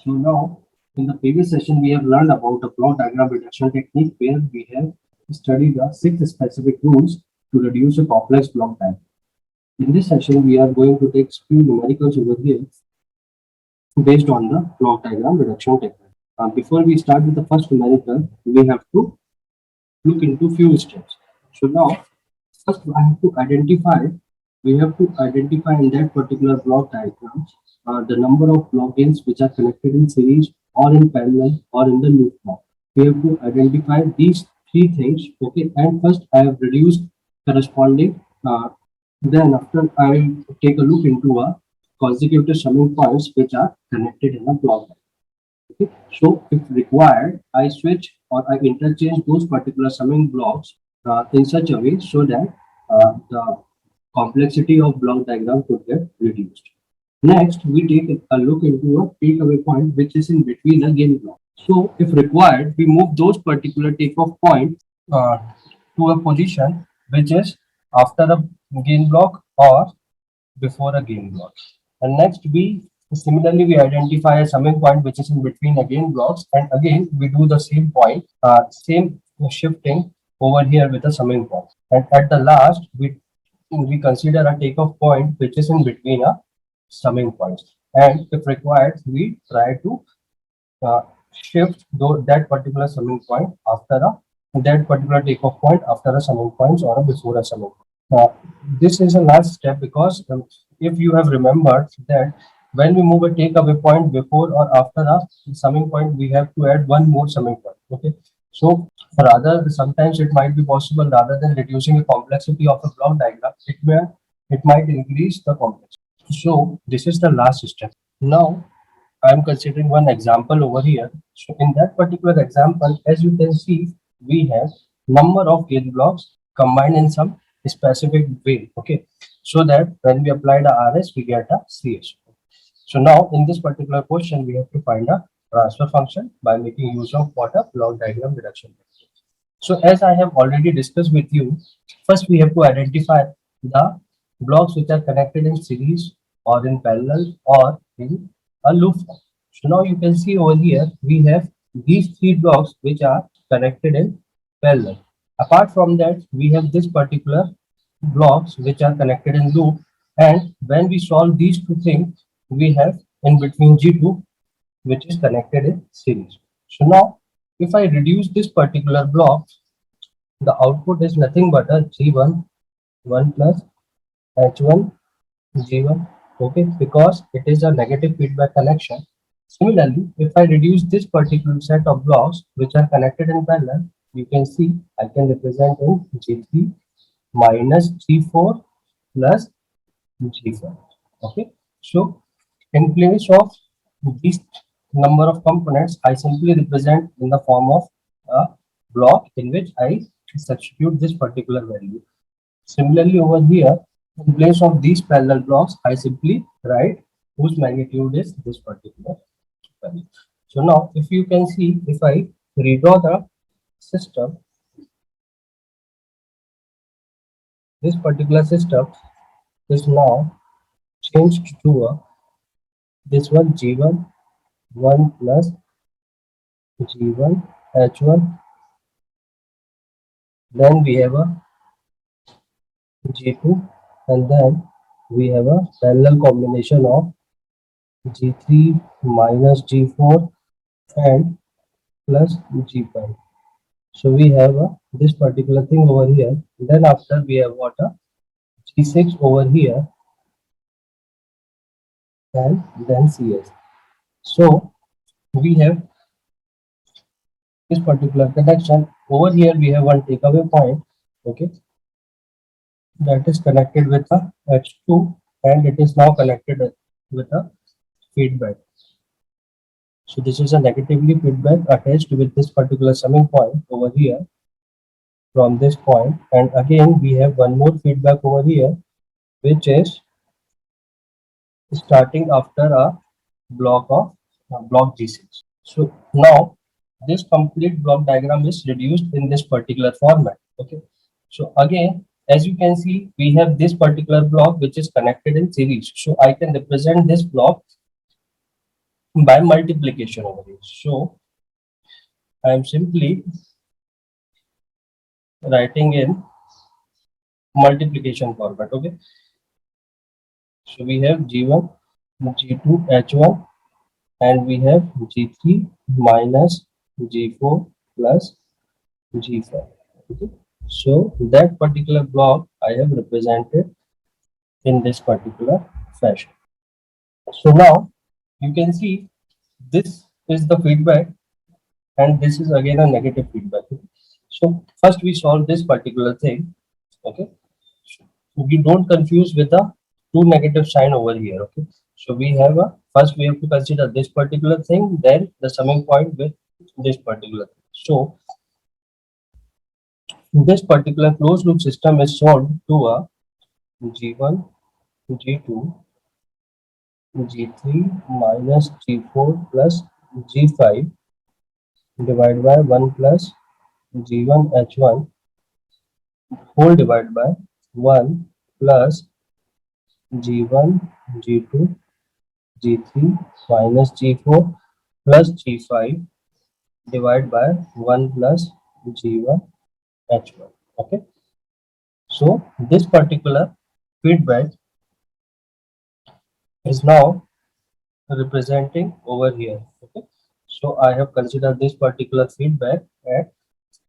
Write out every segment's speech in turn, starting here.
So now, in the previous session, we have learned about a block diagram reduction technique where we have studied the 6 specific rules to reduce a complex block diagram. In this session, we are going to take few numericals over here based on the block diagram reduction technique. Before we start with the first numerical, we have to look into few steps. So now, first we have to identify in that particular block diagram the number of block gains which are connected in series or in parallel or in the loop block. We have to identify these three things. Okay, and first I have reduced corresponding. Then after I will take a look into a consecutive summing points which are connected in a block diagram. Okay. So if required, I switch or I interchange those particular summing blocks in such a way so that the complexity of block diagram could get reduced. Next, we take a look into a takeaway point which is in between the gain block. So if required, we move those particular takeoff points to a position which is after a gain block or before a gain block. And next, we identify a summing point which is in between again blocks, and again we do the same point, same shifting over here with a summing point. And at the last, we consider a takeoff point which is in between a summing points. And if required, we try to shift that particular summing point after that particular takeoff point after a summing points or before a summing point. This is a last step because if you have remembered that when we move a takeaway point before or after a summing point, we have to add one more summing point. Okay, so rather sometimes it might be possible rather than reducing the complexity of a block diagram, it might increase the complexity. So this is the last step. Now I am considering one example over here. So in that particular example, as you can see, we have number of gain blocks combined in some specific way. Okay, so that when we apply the RS, we get a CS. So now in this particular question, we have to find a transfer function by making use of what a block diagram reduction. So as I have already discussed with you, first we have to identify the blocks which are connected in series or in parallel or in a loop. So now you can see over here, we have these three blocks which are connected in parallel. Apart from that, we have this particular blocks which are connected in loop. And when we solve these two things, we have in between G2 which is connected in series. So now if I reduce this particular block, the output is nothing but a G1 1 plus H1 G1. Okay, because it is a negative feedback connection. Similarly, if I reduce this particular set of blocks which are connected in parallel, you can see I can represent in G3 minus G4 plus G5. Okay, so in place of this number of components, I simply represent in the form of a block in which I substitute this particular value. Similarly, over here, in place of these parallel blocks, I simply write whose magnitude is this particular value. So now, if you can see, if I redraw the system, this particular system is now changed to a this one G1 1 plus G1 H1, then we have a G2, and then we have a parallel combination of G3 minus G4 and plus G5. So we have this particular thing over here. Then after we have what a G6 over here and then CS. So we have this particular connection. Over here we have one takeaway point. Okay, that is connected with a H2 and it is now connected with a feedback. So this is a negatively feedback attached with this particular summing point over here from this point, and again we have one more feedback over here which is starting after a block of block G6. So now this complete block diagram is reduced in this particular format. Okay, so again as you can see, we have this particular block which is connected in series. So I can represent this block by multiplication over here. So I am simply writing in multiplication format. Okay, so we have G1, G2, H1, and we have G3 minus G4 plus G5. Okay, so that particular block I have represented in this particular fashion. So now you can see this is the feedback and this is again a negative feedback. So first we solve this particular thing. Okay, so we don't confuse with the two negative sign over here. Okay, so we have a first we have to consider this particular thing, then the summing point with this particular thing. So this particular closed loop system is solved to a G1, G2, G3 minus G4 plus G5 divided by 1 plus G1 H1 whole divided by 1 plus G1 G2 G3 minus G4 plus G5 divided by 1 plus G1 H1. Okay, so this particular feedback is now representing over here. Okay, so I have considered this particular feedback and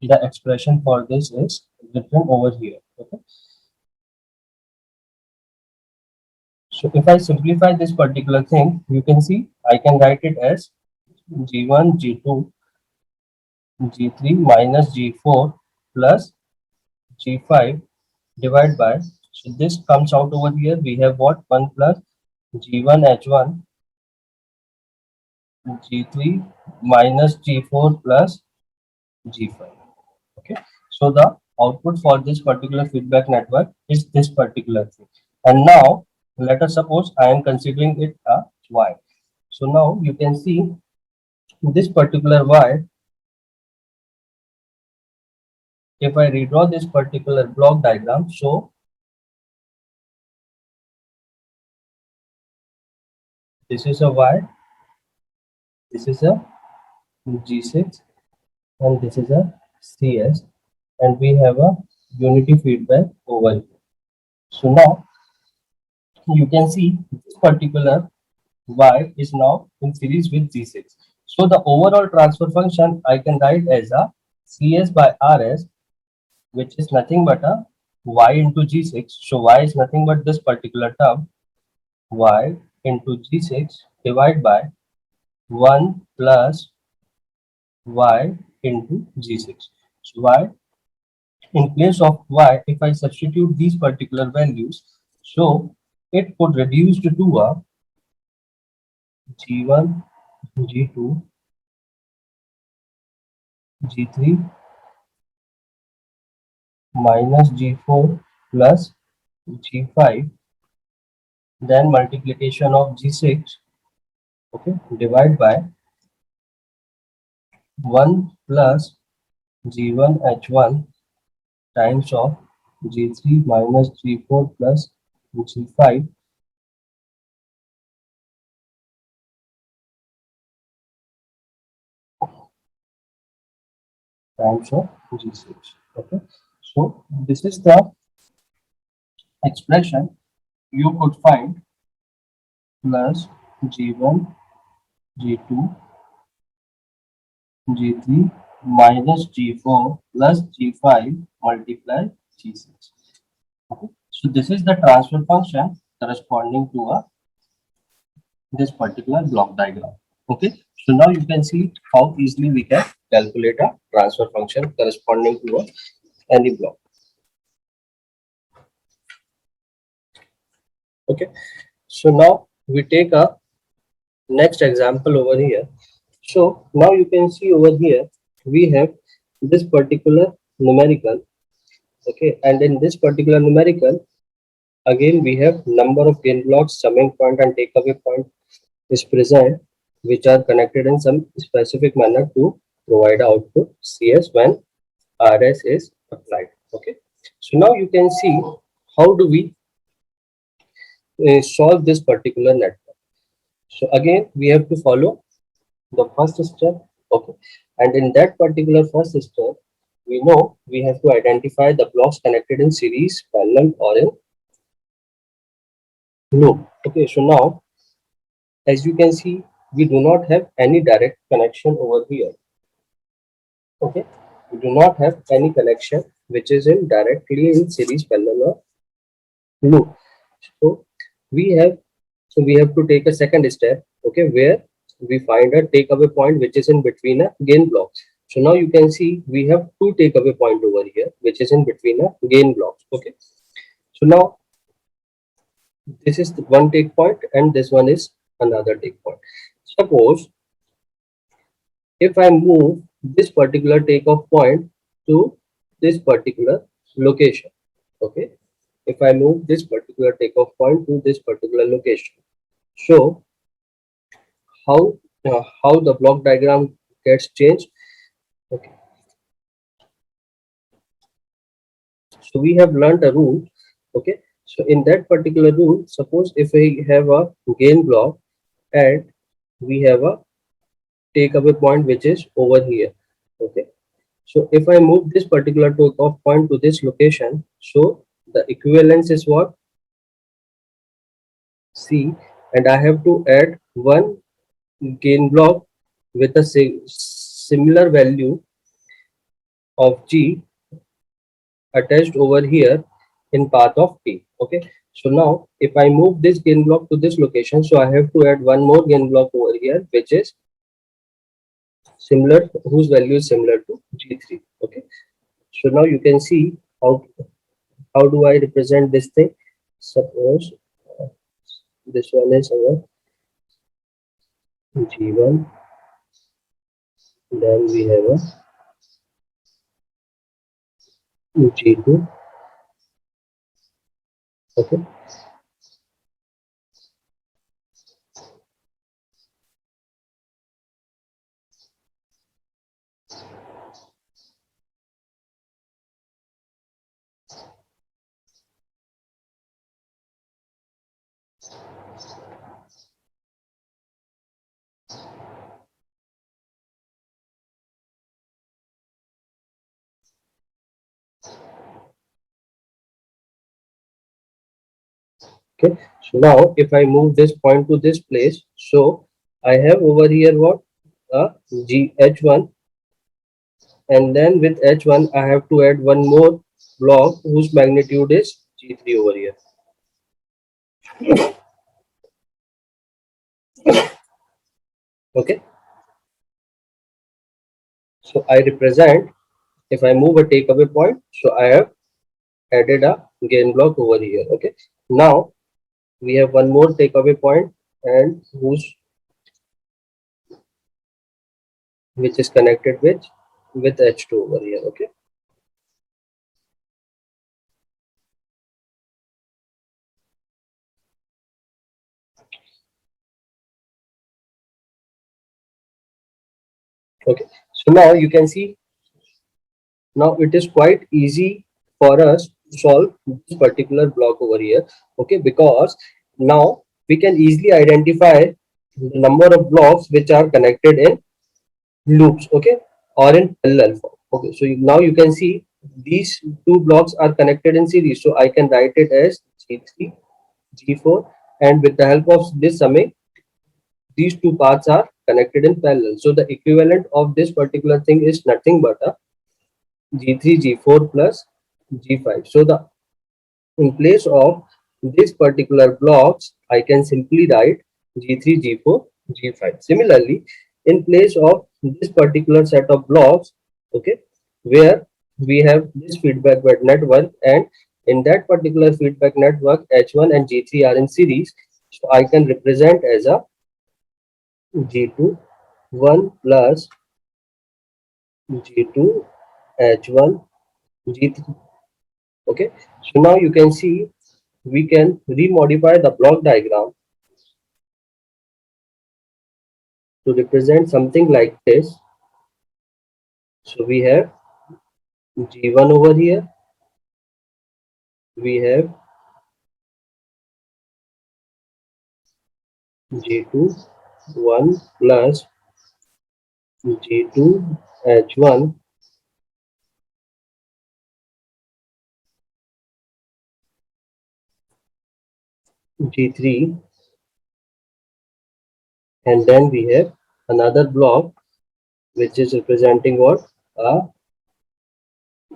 the expression for this is written over here. Okay, so if I simplify this particular thing, you can see I can write it as G1 G2 G3 minus G4 plus G5 divided by, so this comes out over here, we have what, 1 plus G1 H1 G3 minus G4 plus G5. Okay, so the output for this particular feedback network is this particular thing. And now let us suppose I am considering it a Y. So now you can see this particular Y, if I redraw this particular block diagram, so this is a Y, this is a G6, and this is a CS, and we have a unity feedback over here. So now you can see this particular Y is now in series with G6. So the overall transfer function I can write as a CS by RS, which is nothing but a Y into G6. So Y is nothing but this particular term, Y into G6 divided by 1 plus Y into G6. So Y, in place of Y, if I substitute these particular values, so it could reduce to a G1, G2, G3 minus G4 plus G5, then multiplication of G6, okay, divide by 1 plus G1 H1 times of G3 minus G4 plus G5 times of G6. Okay, so this is the expression you could find plus G1, G2, G3 minus G4 plus G5 multiply G6. Okay, so this is the transfer function corresponding to a this particular block diagram. Okay, so now you can see how easily we can calculate a transfer function corresponding to any block. Okay, so now we take a next example over here. So now you can see over here we have this particular numerical. Okay, and in this particular numerical again we have number of gain blocks, summing point and takeaway point is present, which are connected in some specific manner to provide output CS when RS is applied. Okay, so now you can see how do we solve this particular network. So again, we have to follow the first step. Okay. And in that particular first step, we know we have to identify the blocks connected in series, parallel, or in loop. Okay. So now, as you can see, we do not have any direct connection over here. Okay. We do not have any connection which is in directly in series, parallel, or loop. So we have we have to take a second step, okay, where we find a takeaway point which is in between a gain block. So now you can see we have two takeaway point over here which is in between a gain blocks. Okay. So now this is the one take point and this one is another take point. Suppose if I move this particular takeoff point to this particular location. Okay. If I move this particular takeoff point to this particular location. So how the block diagram gets changed. Okay. So we have learned a rule. Okay. So in that particular rule, suppose if we have a gain block and we have a takeaway point which is over here. Okay. So if I move this particular takeoff point to this location, so the equivalence is what? C, and I have to add one gain block with a similar value of G attached over here in path of T. Okay. So now if I move this gain block to this location, so I have to add one more gain block over here, which is similar, whose value is similar to G3. Okay. So now you can see how do I represent this thing. Suppose this one is our G1, then we have a G2. Okay. Okay. So now if I move this point to this place, so I have over here what? A H1, and then with H1 I have to add one more block whose magnitude is G3 over here. Okay. So I represent, if I move a takeaway point, so I have added a gain block over here. Okay. Now we have one more takeaway point and which is connected with H2 over here. Okay. Okay. So now you can see, now it is quite easy for us to solve this particular block over here. Okay, because now we can easily identify the number of blocks which are connected in loops, okay, or in parallel form. Okay, so now you can see these two blocks are connected in series, so I can write it as G3, G4, and with the help of this summing, these two paths are connected in parallel. So the equivalent of this particular thing is nothing but a G3, G4 plus G5. So the in place of this particular blocks, I can simply write G3, G4, G5. Similarly, in place of this particular set of blocks, okay, where we have this feedback network, and in that particular feedback network, H1 and G3 are in series, so I can represent as a G2 1 plus G2 H1 G3. Okay, so now you can see we can remodify the block diagram to represent something like this. So we have G1 over here, we have G2 1 plus G2 H1 G3, and then we have another block which is representing what? A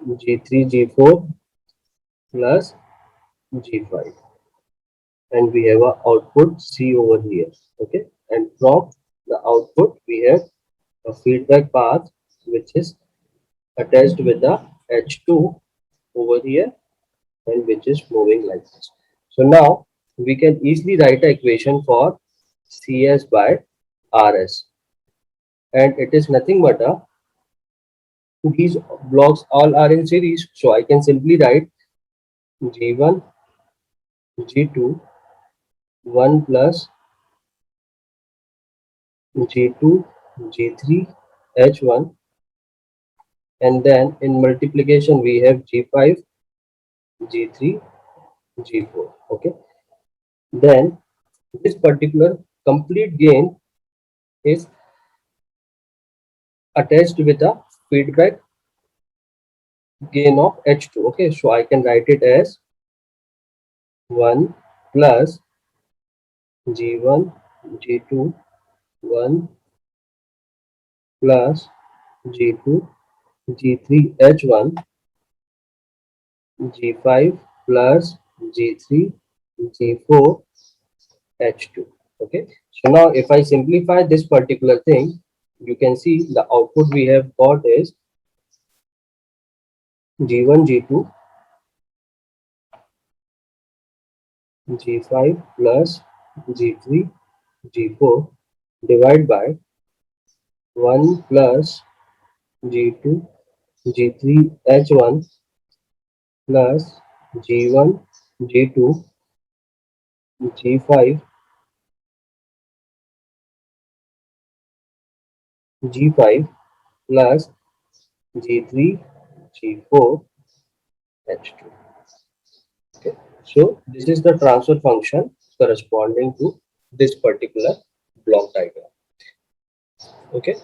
G3 G4 plus G5, and we have a output C over here. Okay, and from the output we have a feedback path which is attached with the H2 over here, and which is moving like this. So now we can easily write an equation for CS by RS, and it is nothing but a, these blocks all are in series, so I can simply write G1 G2 1 plus G2 G3 H1, and then in multiplication we have G5 G3 G4. Okay, then this particular complete gain is attached with a feedback gain of H2. Okay, so I can write it as 1 plus G1 G2 1 plus G2 G3 H1 G5 plus G3 G4 H2. Okay, so now if I simplify this particular thing, you can see the output we have got is G1 G2 G5 plus G3 G4 divided by 1 plus G2 G3 H1 plus G1 G2 G5 G5 plus G3 G4 H2. Okay, so this is the transfer function corresponding to this particular block diagram. Okay,